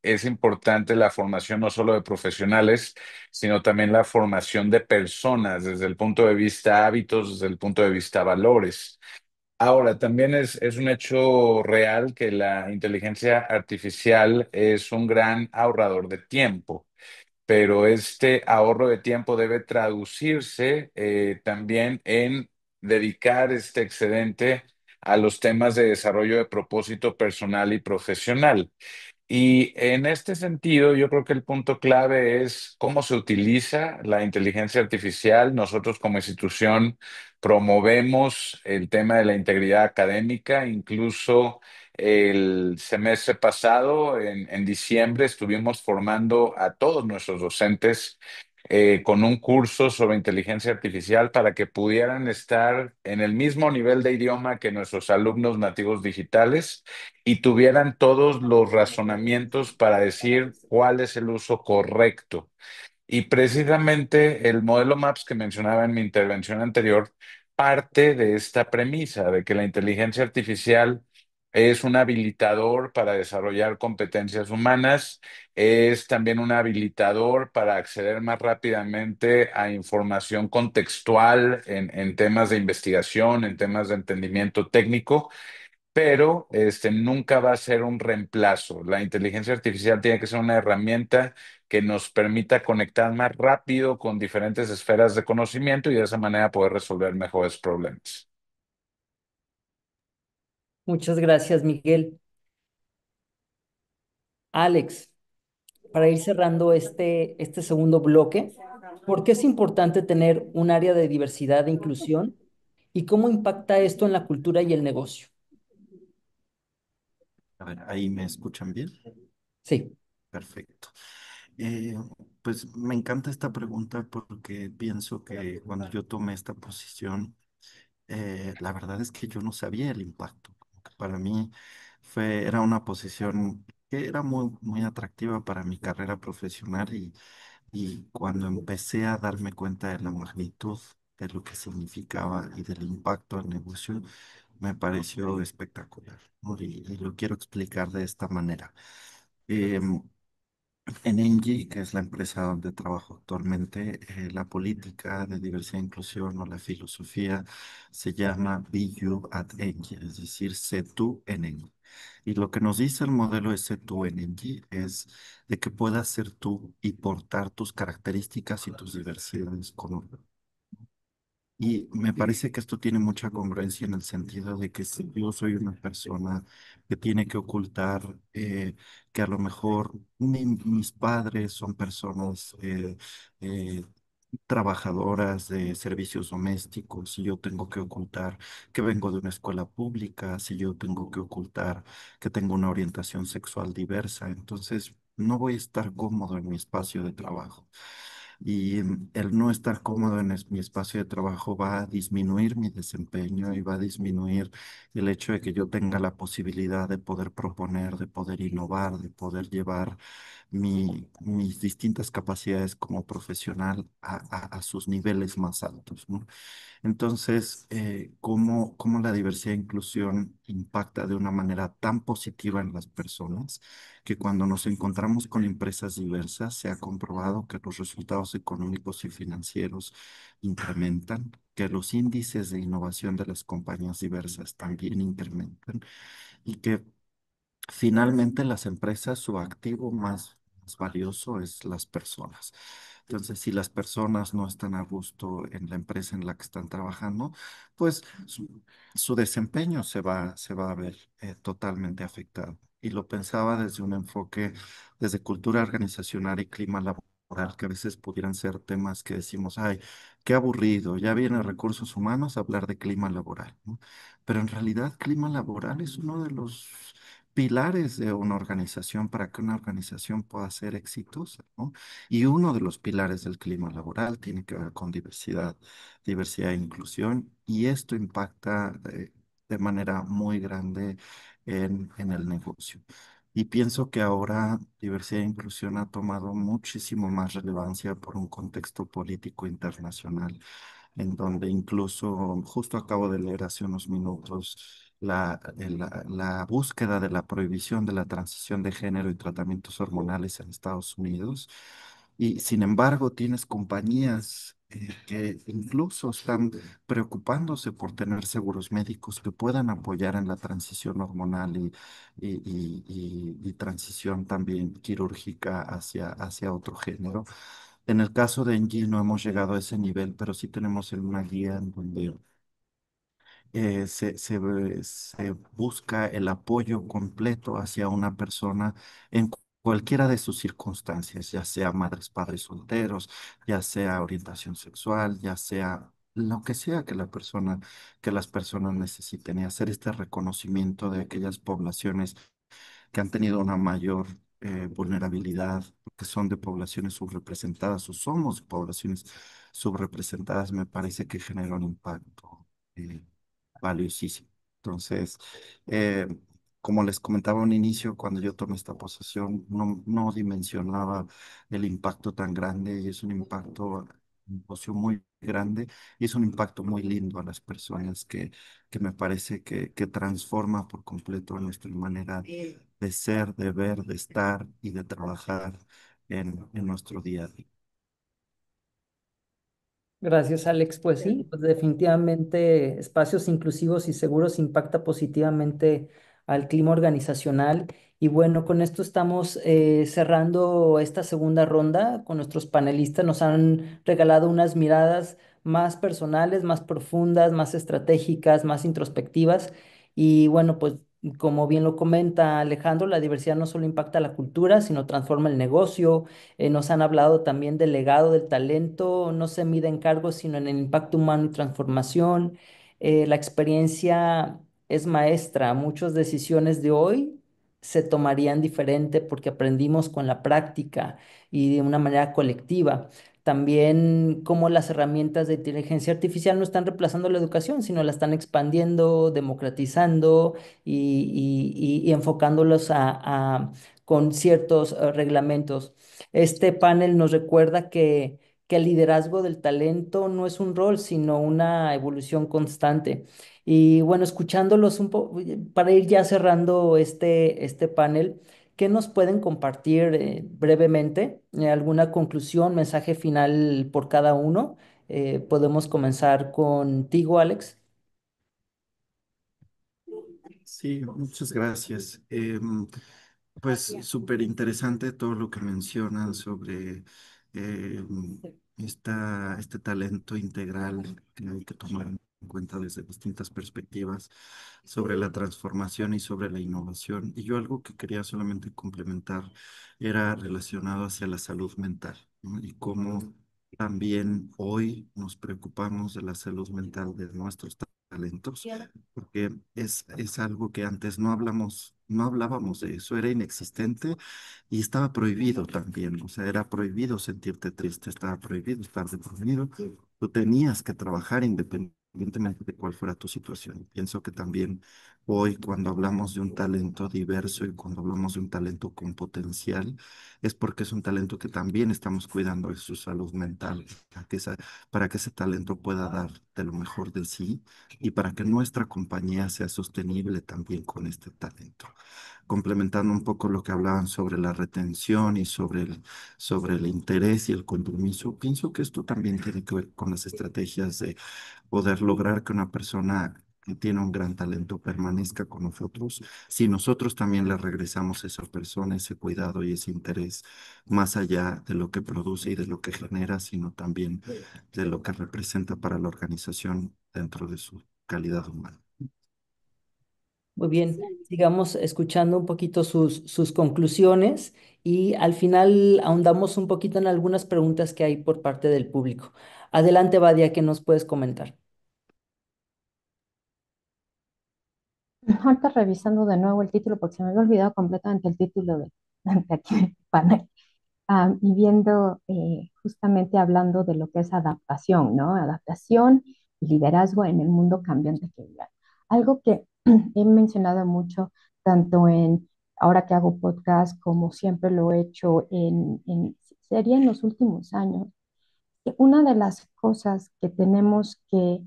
es importante la formación no solo de profesionales, sino también la formación de personas desde el punto de vista hábitos, desde el punto de vista valores. Ahora, también es un hecho real que la inteligencia artificial es un gran ahorrador de tiempo, pero este ahorro de tiempo debe traducirse también en dedicar este excedente a los temas de desarrollo de propósito personal y profesional. Y en este sentido, yo creo que el punto clave es cómo se utiliza la inteligencia artificial. Nosotros como institución promovemos el tema de la integridad académica. Incluso el semestre pasado, en diciembre, estuvimos formando a todos nuestros docentes con un curso sobre inteligencia artificial para que pudieran estar en el mismo nivel de idioma que nuestros alumnos nativos digitales y tuvieran todos los razonamientos para decir cuál es el uso correcto. Y precisamente el modelo MAPS que mencionaba en mi intervención anterior parte de esta premisa de que la inteligencia artificial es un habilitador para desarrollar competencias humanas, es también un habilitador para acceder más rápidamente a información contextual en temas de investigación, en temas de entendimiento técnico, pero nunca va a ser un reemplazo. La inteligencia artificial tiene que ser una herramienta que nos permita conectar más rápido con diferentes esferas de conocimiento y de esa manera poder resolver mejores problemas. Muchas gracias, Miguel. Alex, para ir cerrando este segundo bloque, ¿por qué es importante tener un área de diversidad e inclusión y cómo impacta esto en la cultura y el negocio? A ver, ¿ahí me escuchan bien? Sí. Perfecto. Eh, pues me encanta esta pregunta porque pienso que cuando yo tomé esta posición, la verdad es que yo no sabía el impacto. Como que para mí era una posición que era muy atractiva para mi carrera profesional y cuando empecé a darme cuenta de la magnitud de lo que significaba y del impacto al negocio, me pareció espectacular, ¿no? Y lo quiero explicar de esta manera. Em, en Engie, que es la empresa donde trabajo actualmente, la política de diversidad e inclusión o la filosofía se llama Be You at Engie, es decir, sé tú en Engie. Y lo que nos dice el modelo de sé tú en Engie es de que puedas ser tú y portar tus características y tus diversidades con orgullo. Y me parece que esto tiene mucha congruencia en el sentido de que si yo soy una persona que tiene que ocultar que a lo mejor mis padres son personas eh, trabajadoras de servicios domésticos, si yo tengo que ocultar que vengo de una escuela pública, si yo tengo que ocultar que tengo una orientación sexual diversa, entonces no voy a estar cómodo en mi espacio de trabajo. Y el no estar cómodo en mi espacio de trabajo va a disminuir mi desempeño y va a disminuir el hecho de que yo tenga la posibilidad de poder proponer, de poder innovar, de poder llevar mis distintas capacidades como profesional a sus niveles más altos, ¿no? Entonces, ¿cómo la diversidad e inclusión impacta de una manera tan positiva en las personas que cuando nos encontramos con empresas diversas se ha comprobado que los resultados económicos y financieros incrementan, que los índices de innovación de las compañías diversas también incrementan y que finalmente, las empresas, su activo más valioso es las personas. Entonces, si las personas no están a gusto en la empresa en la que están trabajando, pues su desempeño se va a ver totalmente afectado. Y lo pensaba desde un enfoque, desde cultura organizacional y clima laboral, que a veces pudieran ser temas que decimos, ay, qué aburrido, ya viene recursos humanos a hablar de clima laboral, ¿no? Pero en realidad, clima laboral es uno de los pilares de una organización para que una organización pueda ser exitosa, ¿no? Y uno de los pilares del clima laboral tiene que ver con diversidad e inclusión, y esto impacta de manera muy grande en el negocio. Y pienso que ahora diversidad e inclusión ha tomado muchísimo más relevancia por un contexto político internacional en donde incluso justo acabo de leer hace unos minutos la búsqueda de la prohibición de la transición de género y tratamientos hormonales en Estados Unidos. Y sin embargo, tienes compañías que incluso están preocupándose por tener seguros médicos que puedan apoyar en la transición hormonal y transición también quirúrgica hacia otro género. En el caso de Engie no hemos llegado a ese nivel, pero sí tenemos una guía en donde se busca el apoyo completo hacia una persona en cualquiera de sus circunstancias, ya sea madres, padres solteros, ya sea orientación sexual, ya sea lo que sea que las personas necesiten, y hacer este reconocimiento de aquellas poblaciones que han tenido una mayor vulnerabilidad, que son de poblaciones subrepresentadas o somos poblaciones subrepresentadas, me parece que genera un impacto eh, valiosísimo. Entonces, eh, como les comentaba un inicio, cuando yo tomé esta posición, no dimensionaba el impacto tan grande y es un impacto, un negocio muy grande y es un impacto muy lindo a las personas que me parece que transforma por completo nuestra manera de ser, de ver, de estar y de trabajar en nuestro día a día. Gracias, Alex. Pues sí, pues definitivamente espacios inclusivos y seguros impacta positivamente al clima organizacional. Y bueno, con esto estamos cerrando esta segunda ronda con nuestros panelistas. Nos han regalado unas miradas más personales, más profundas, más estratégicas, más introspectivas. Y bueno, pues como bien lo comenta Alejandro, la diversidad no solo impacta la cultura, sino transforma el negocio. Nos han hablado también del legado del talento, no se mide en cargos, sino en el impacto humano y transformación. La experiencia es maestra. Muchas decisiones de hoy se tomarían diferente porque aprendimos con la práctica y de una manera colectiva. También cómo las herramientas de inteligencia artificial no están reemplazando la educación, sino la están expandiendo, democratizando y enfocándolos con ciertos reglamentos. Este panel nos recuerda que el liderazgo del talento no es un rol, sino una evolución constante. Y bueno, escuchándolos un poco, para ir ya cerrando este panel, ¿qué nos pueden compartir brevemente? ¿Alguna conclusión, mensaje final por cada uno? Podemos comenzar contigo, Alex. Sí, muchas gracias. Pues súper interesante todo lo que mencionan sobre este talento integral que hay que tomar en cuenta desde distintas perspectivas sobre la transformación y sobre la innovación. Y yo algo que quería solamente complementar era relacionado hacia la salud mental, ¿no? Y cómo también hoy nos preocupamos de la salud mental de nuestros talentos, porque es algo que antes no hablábamos de eso, era inexistente y estaba prohibido también, o sea, era prohibido sentirte triste, estaba prohibido estar deprimido, tú tenías que trabajar independientemente de cuál fuera tu situación. Pienso que también hoy cuando hablamos de un talento diverso y cuando hablamos de un talento con potencial, es porque es un talento que también estamos cuidando de su salud mental, para que ese talento pueda dar de lo mejor de sí y para que nuestra compañía sea sostenible también con este talento. Complementando un poco lo que hablaban sobre la retención y sobre el interés y el compromiso, pienso que esto también tiene que ver con las estrategias de poder lograr que una persona que tiene un gran talento permanezca con nosotros, si nosotros también le regresamos a esa persona ese cuidado y ese interés, más allá de lo que produce y de lo que genera, sino también de lo que representa para la organización dentro de su calidad humana. Muy bien, sigamos escuchando un poquito sus conclusiones y al final ahondamos un poquito en algunas preguntas que hay por parte del público. Adelante, Badia, ¿qué nos puedes comentar? Ahorita revisando de nuevo el título, porque se me había olvidado completamente el título de aquí del panel. Y viendo justamente hablando de lo que es adaptación, ¿no? Adaptación y liderazgo en el mundo cambiante que vive. Algo que he mencionado mucho, tanto en ahora que hago podcast, como siempre lo he hecho sería en los últimos años, que una de las cosas que tenemos que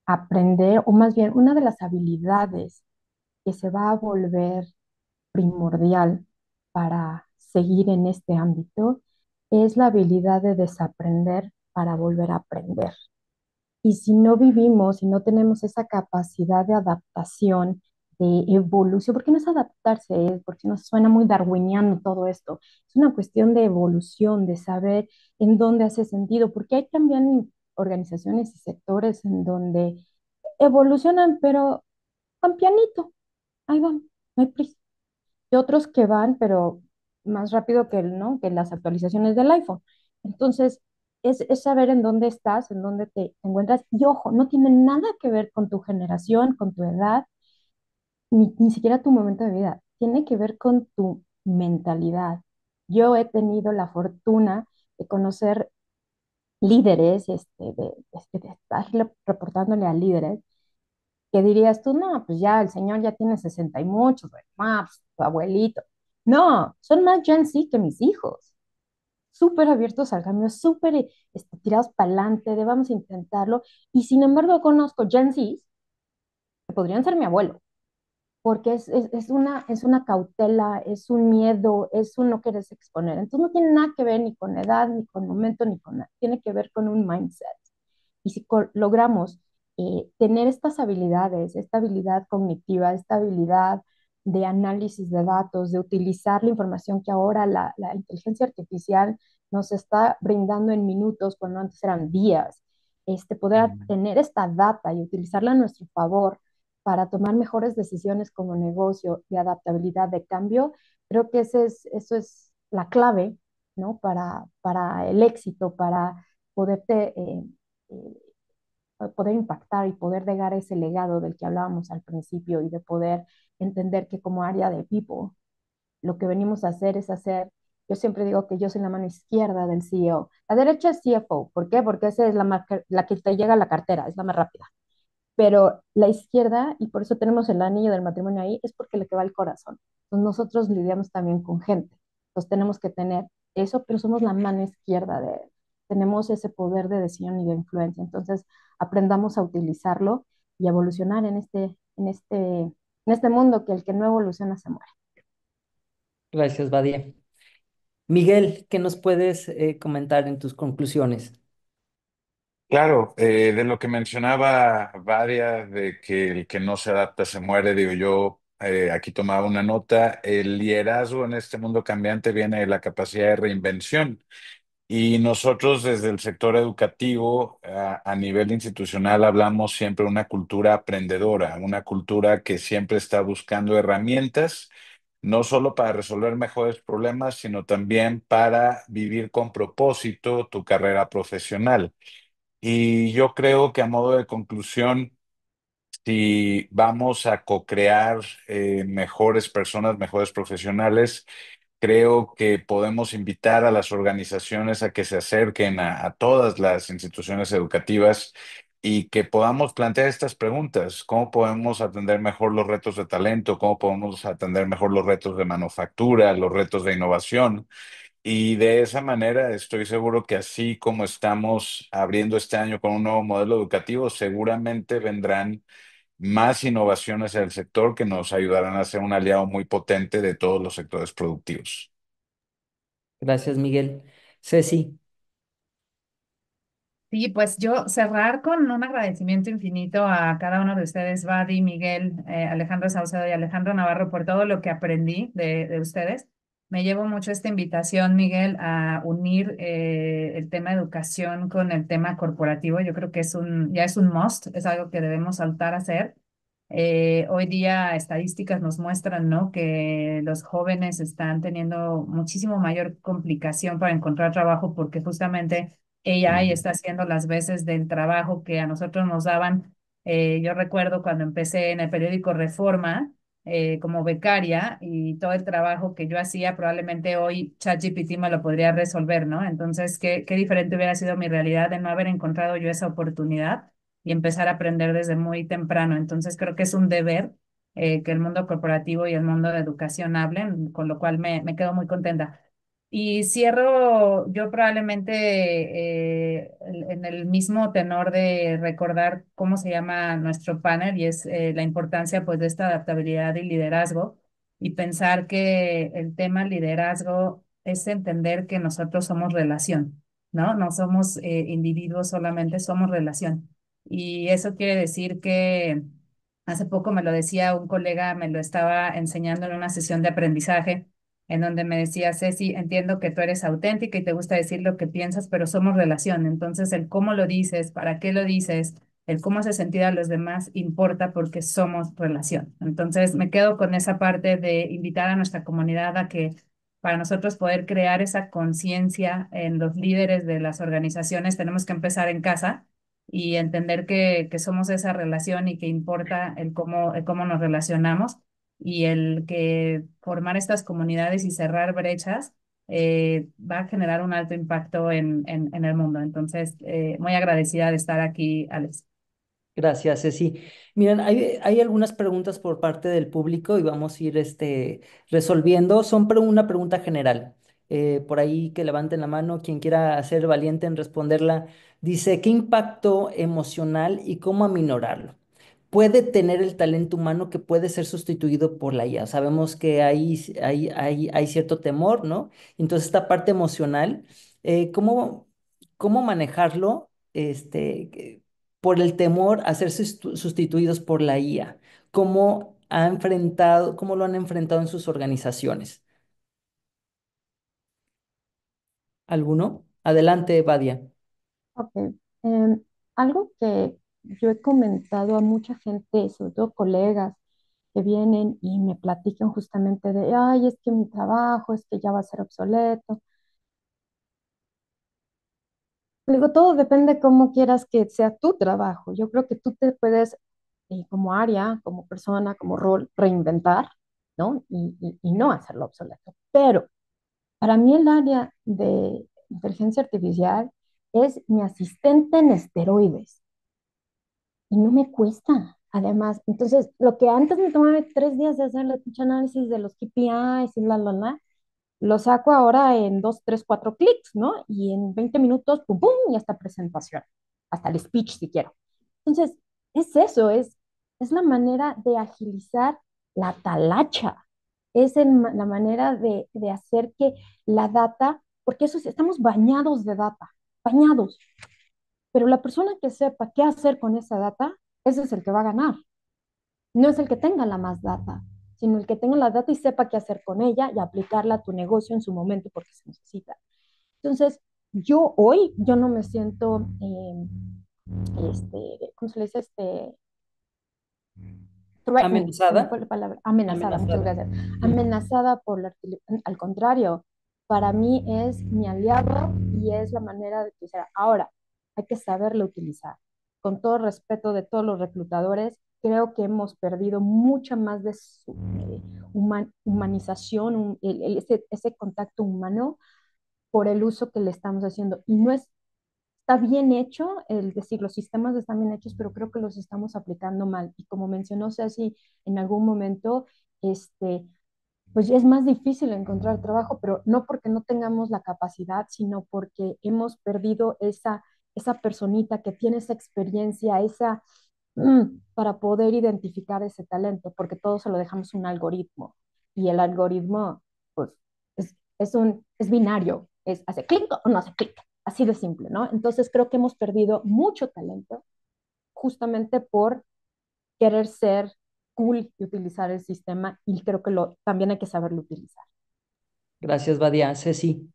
aprender, o más bien una de las habilidades que se va a volver primordial para seguir en este ámbito es la habilidad de desaprender para volver a aprender. Y si no vivimos, si no tenemos esa capacidad de adaptación, de evolución, porque no es adaptarse, porque nos suena muy darwiniano todo esto, es una cuestión de evolución, de saber en dónde hace sentido, porque hay también organizaciones y sectores en donde evolucionan, pero van pianito, ahí van, no hay prisa y otros que van, pero más rápido que, ¿no? que las actualizaciones del iPhone. Entonces, es saber en dónde estás, en dónde te encuentras. Y ojo, no tiene nada que ver con tu generación, con tu edad, ni siquiera tu momento de vida. Tiene que ver con tu mentalidad. Yo he tenido la fortuna de conocer líderes, de estar reportándole a líderes que dirías tú, no, pues ya el señor ya tiene 60 y muchos, güey, no, pues, tu abuelito. No, son más Gen Z que mis hijos. súper abiertos al cambio, súper tirados para adelante, de vamos a intentarlo. Y sin embargo, conozco Gen Zs que podrían ser mi abuelo, porque es una cautela, es un miedo, es un no querer exponer. Entonces no tiene nada que ver ni con edad, ni con momento, ni con nada. Tiene que ver con un mindset. Y si logramos tener estas habilidades, esta habilidad cognitiva, esta habilidad de análisis de datos, de utilizar la información que ahora la inteligencia artificial nos está brindando en minutos, cuando antes eran días, poder Mm. tener esta data y utilizarla a nuestro favor para tomar mejores decisiones como negocio de adaptabilidad, de cambio, creo que eso es la clave, ¿no? Para el éxito, para poderte, eh, poder impactar y poder dejar ese legado del que hablábamos al principio y de poder entender que como área de people, lo que venimos a hacer es hacer, yo siempre digo que yo soy la mano izquierda del CEO, la derecha es CFO, ¿por qué? Porque esa es la que te llega a la cartera, es la más rápida, pero la izquierda, y por eso tenemos el anillo del matrimonio ahí, es porque le que va el corazón. Entonces nosotros lidiamos también con gente, entonces tenemos que tener eso, pero somos la mano izquierda de él. Tenemos ese poder de decisión y de influencia. Entonces aprendamos a utilizarlo y a evolucionar en este mundo que el que no evoluciona se muere. Gracias, Badia. Miguel, ¿qué nos puedes comentar en tus conclusiones? Claro, de lo que mencionaba Varia, de que el que no se adapta se muere, digo yo, aquí tomaba una nota, el liderazgo en este mundo cambiante viene de la capacidad de reinvención. Y nosotros desde el sector educativo, a nivel institucional, hablamos siempre de una cultura aprendedora, una cultura que siempre está buscando herramientas, no solo para resolver mejores problemas, sino también para vivir con propósito tu carrera profesional. Y yo creo que a modo de conclusión, si vamos a co-crear mejores personas, mejores profesionales, creo que podemos invitar a las organizaciones a que se acerquen a todas las instituciones educativas y que podamos plantear estas preguntas. ¿Cómo podemos atender mejor los retos de talento? ¿Cómo podemos atender mejor los retos de manufactura, los retos de innovación? Y de esa manera estoy seguro que así como estamos abriendo este año con un nuevo modelo educativo, seguramente vendrán más innovaciones en el sector que nos ayudarán a ser un aliado muy potente de todos los sectores productivos. Gracias, Miguel. Ceci, Sí, pues yo cerrar con un agradecimiento infinito a cada uno de ustedes, Vadi, Miguel, Alejandro Saucedo y Alejandro Navarro, por todo lo que aprendí de ustedes. Me llevo mucho esta invitación, Miguel, a unir el tema educación con el tema corporativo. Yo creo que ya es un must, es algo que debemos saltar a hacer. Hoy día estadísticas nos muestran, ¿no?, que los jóvenes están teniendo muchísimo mayor complicación para encontrar trabajo porque justamente AI Mm. está haciendo las veces del trabajo que a nosotros nos daban. Yo recuerdo cuando empecé en el periódico Reforma como becaria y todo el trabajo que yo hacía, probablemente hoy ChatGPT me lo podría resolver, ¿no? Entonces, qué diferente hubiera sido mi realidad de no haber encontrado yo esa oportunidad y empezar a aprender desde muy temprano. Entonces, creo que es un deber que el mundo corporativo y el mundo de educación hablen, con lo cual me quedo muy contenta. Y cierro yo probablemente en el mismo tenor de recordar cómo se llama nuestro panel y es la importancia pues de esta adaptabilidad y liderazgo y pensar que el tema liderazgo es entender que nosotros somos relación, ¿no? No somos individuos solamente, somos relación. Y eso quiere decir que hace poco me lo decía un colega, me lo estaba enseñando en una sesión de aprendizaje en donde me decía, Ceci, entiendo que tú eres auténtica y te gusta decir lo que piensas, pero somos relación. Entonces, el cómo lo dices, para qué lo dices, el cómo hace sentir a los demás importa porque somos relación. Entonces, me quedo con esa parte de invitar a nuestra comunidad a que para nosotros poder crear esa conciencia en los líderes de las organizaciones, tenemos que empezar en casa y entender que somos esa relación y que importa el cómo nos relacionamos y el que formar estas comunidades y cerrar brechas va a generar un alto impacto en el mundo. Entonces, muy agradecida de estar aquí, Alex. gracias, Ceci. Miren, hay algunas preguntas por parte del público y vamos a ir resolviendo. Son una pregunta general. por ahí que levanten la mano, quien quiera ser valiente en responderla. Dice, ¿qué impacto emocional y cómo aminorarlo puede tener el talento humano que puede ser sustituido por la IA? Sabemos que hay cierto temor, ¿no? Entonces, esta parte emocional, ¿cómo, cómo manejarlo por el temor a ser sustituidos por la IA? ¿Cómo lo han enfrentado en sus organizaciones? ¿Alguno? Adelante, Badia. Ok. em, Algo que yo he comentado a mucha gente, sobre todo colegas que vienen y me platican justamente de, ay, es que mi trabajo, es que ya va a ser obsoleto. Le digo, todo depende cómo quieras que sea tu trabajo. Yo creo que tú te puedes, como área, como persona, como rol, reinventar, ¿no? Y no hacerlo obsoleto. Pero para mí el área de inteligencia artificial es mi asistente en esteroides y no me cuesta. Además, entonces, lo que antes me tomaba 3 días de hacer el análisis de los KPIs y lo saco ahora en 2, 3, 4 clics, ¿no? Y en 20 minutos, pum, pum, y hasta presentación, hasta el speech si quiero. Entonces, es eso, es la manera de agilizar la talacha, la manera de hacer que la data, porque eso sí, estamos bañados de data, bañados, pero la persona que sepa qué hacer con esa data, ese es el que va a ganar. No es el que tenga la más data, sino el que tenga la data y sepa qué hacer con ella y aplicarla a tu negocio en su momento porque se necesita. Entonces, yo no me siento, ¿cómo se le dice? Threatened, se me ¿Amenazada? fue la palabra, amenazada, muchas Amenazada. gracias. Ujú. Amenazada al contrario, para mí es mi aliado y es la manera de utilizar. Ahora, hay que saberlo utilizar. Con todo respeto de todos los reclutadores, creo que hemos perdido mucha más de su humanización, ese contacto humano por el uso que le estamos haciendo. Y no es está bien hecho, el decir, los sistemas están bien hechos, pero creo que los estamos aplicando mal. Y como mencionó Ceci en algún momento, este, pues es más difícil encontrar trabajo, pero no porque no tengamos la capacidad, sino porque hemos perdido esa personita que tiene esa experiencia, para poder identificar ese talento, porque todo se lo dejamos a un algoritmo. Y el algoritmo, pues, es binario, hace clic o no hace clic, así de simple, ¿no? Entonces creo que hemos perdido mucho talento justamente por querer ser cool y utilizar el sistema y creo que también hay que saberlo utilizar. Gracias, Badia. Ceci.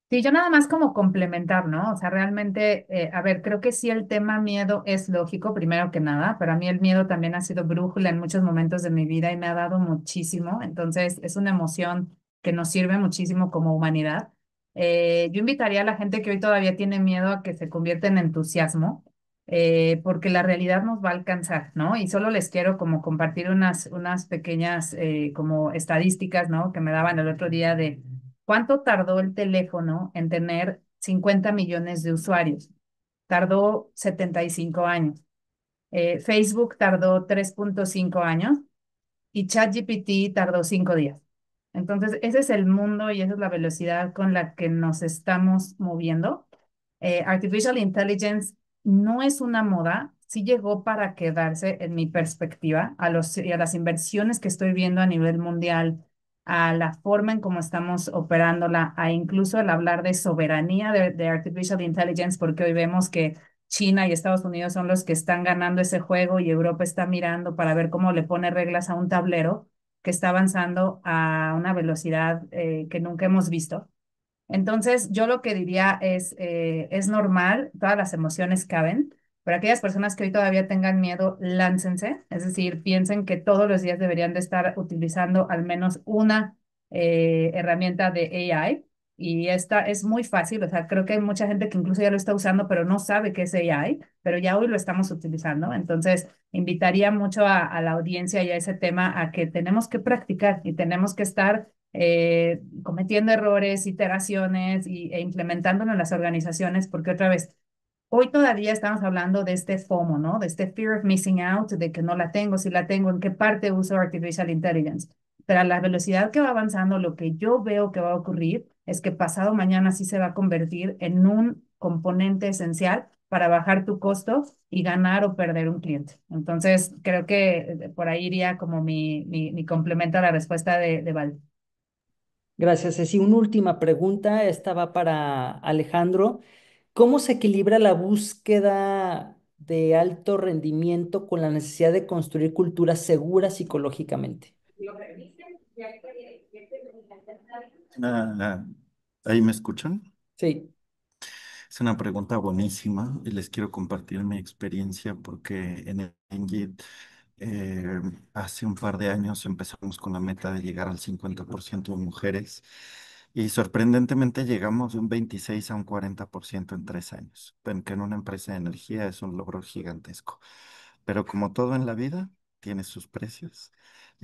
Sí, yo nada más como complementar, ¿no? O sea, realmente, a ver, creo que sí el tema miedo es lógico, primero que nada, pero a mí el miedo también ha sido brújula en muchos momentos de mi vida y me ha dado muchísimo. Entonces, es una emoción que nos sirve muchísimo como humanidad. Yo invitaría a la gente que hoy todavía tiene miedo a que se convierta en entusiasmo, porque la realidad nos va a alcanzar, ¿no? Y solo les quiero como compartir unas pequeñas como estadísticas, ¿no? Que me daban el otro día de ¿cuánto tardó el teléfono en tener 50 millones de usuarios? Tardó 75 años. Facebook tardó 3.5 años y ChatGPT tardó 5 días. Entonces, ese es el mundo y esa es la velocidad con la que nos estamos moviendo. Artificial Intelligence no es una moda, sí llegó para quedarse en mi perspectiva y a las inversiones que estoy viendo a nivel mundial, a la forma en cómo estamos operándola, a incluso al hablar de soberanía de Artificial Intelligence, porque hoy vemos que China y Estados Unidos son los que están ganando ese juego y Europa está mirando para ver cómo le pone reglas a un tablero que está avanzando a una velocidad que nunca hemos visto. Entonces, yo lo que diría es normal, todas las emociones caben, pero aquellas personas que hoy todavía tengan miedo, láncense, es decir, piensen que todos los días deberían de estar utilizando al menos una herramienta de AI. Y esta es muy fácil, o sea, creo que hay mucha gente que incluso ya lo está usando, pero no sabe qué es AI, pero ya hoy lo estamos utilizando. Entonces, invitaría mucho a la audiencia y a ese tema a que tenemos que practicar y tenemos que estar cometiendo errores, iteraciones e implementándolo en las organizaciones, porque otra vez, hoy todavía estamos hablando de este FOMO, ¿no? De este fear of missing out, de que no la tengo, si la tengo, en qué parte uso artificial intelligence. Pero a la velocidad que va avanzando, lo que yo veo que va a ocurrir es que pasado mañana sí se va a convertir en un componente esencial para bajar tu costo y ganar o perder un cliente. Entonces, creo que por ahí iría como mi complemento a la respuesta de Val. Gracias, Ceci. Una última pregunta, esta va para Alejandro. ¿Cómo se equilibra la búsqueda de alto rendimiento con la necesidad de construir culturas seguras psicológicamente? Ah, ¿ahí me escuchan? Sí, Es una pregunta buenísima y les quiero compartir mi experiencia porque en Engine hace un par de años empezamos con la meta de llegar al 50% de mujeres y sorprendentemente llegamos de un 26 a un 40% en 3 años, que en una empresa de energía es un logro gigantesco. Pero como todo en la vida, tiene sus precios.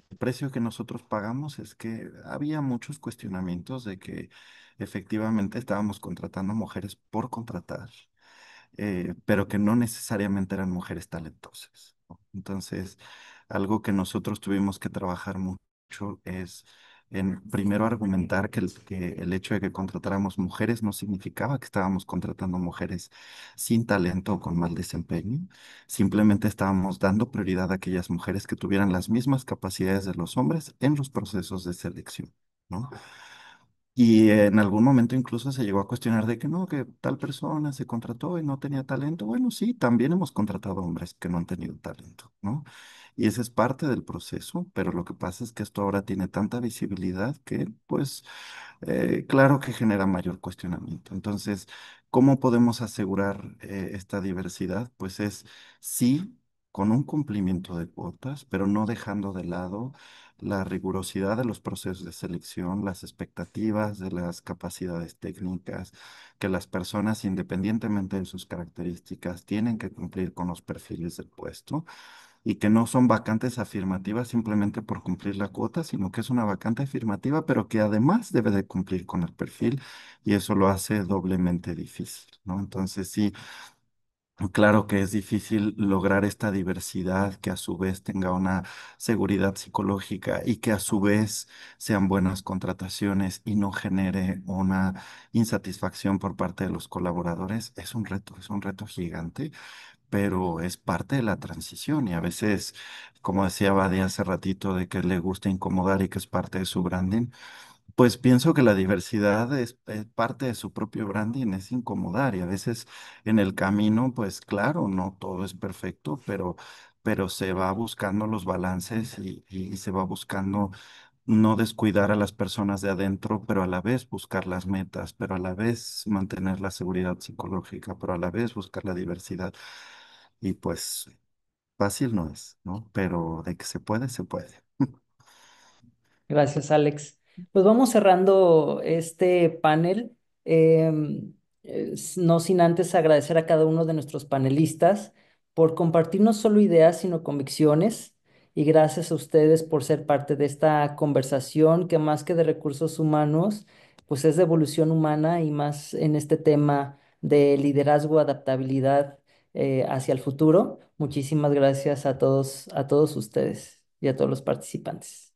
El precio que nosotros pagamos es que había muchos cuestionamientos de que efectivamente estábamos contratando mujeres por contratar, pero que no necesariamente eran mujeres talentosas, ¿no? Entonces, algo que nosotros tuvimos que trabajar mucho es en primero argumentar que el hecho de que contratáramos mujeres no significaba que estábamos contratando mujeres sin talento o con mal desempeño. Simplemente estábamos dando prioridad a aquellas mujeres que tuvieran las mismas capacidades de los hombres en los procesos de selección, ¿no? Y en algún momento incluso se llegó a cuestionar de que no, que tal persona se contrató y no tenía talento. Bueno, sí, también hemos contratado hombres que no han tenido talento, ¿no? Y ese es parte del proceso, pero lo que pasa es que esto ahora tiene tanta visibilidad que, pues, claro que genera mayor cuestionamiento. Entonces, ¿cómo podemos asegurar esta diversidad? Pues es sí con un cumplimiento de cuotas, pero no dejando de lado la rigurosidad de los procesos de selección, las expectativas de las capacidades técnicas, que las personas, independientemente de sus características, tienen que cumplir con los perfiles del puesto y que no son vacantes afirmativas simplemente por cumplir la cuota, sino que es una vacante afirmativa, pero que además debe de cumplir con el perfil y eso lo hace doblemente difícil, ¿no? Entonces sí. Claro que es difícil lograr esta diversidad que a su vez tenga una seguridad psicológica y que a su vez sean buenas contrataciones y no genere una insatisfacción por parte de los colaboradores. Es un reto gigante, pero es parte de la transición y a veces, como decía Badia hace ratito, de que le gusta incomodar y que es parte de su branding. Pues pienso que la diversidad es parte de su propio branding, es incomodar y a veces en el camino, pues claro, no todo es perfecto, pero se va buscando los balances y se va buscando no descuidar a las personas de adentro, pero a la vez buscar las metas, pero a la vez mantener la seguridad psicológica, pero a la vez buscar la diversidad. Y pues fácil no es, ¿no? Pero de que se puede, se puede. gracias, Alex. Pues vamos cerrando este panel, no sin antes agradecer a cada uno de nuestros panelistas por compartir no solo ideas, sino convicciones. Y gracias a ustedes por ser parte de esta conversación que más que de recursos humanos, pues es de evolución humana y más en este tema de liderazgo, adaptabilidad, hacia el futuro. Muchísimas gracias a todos ustedes y a todos los participantes.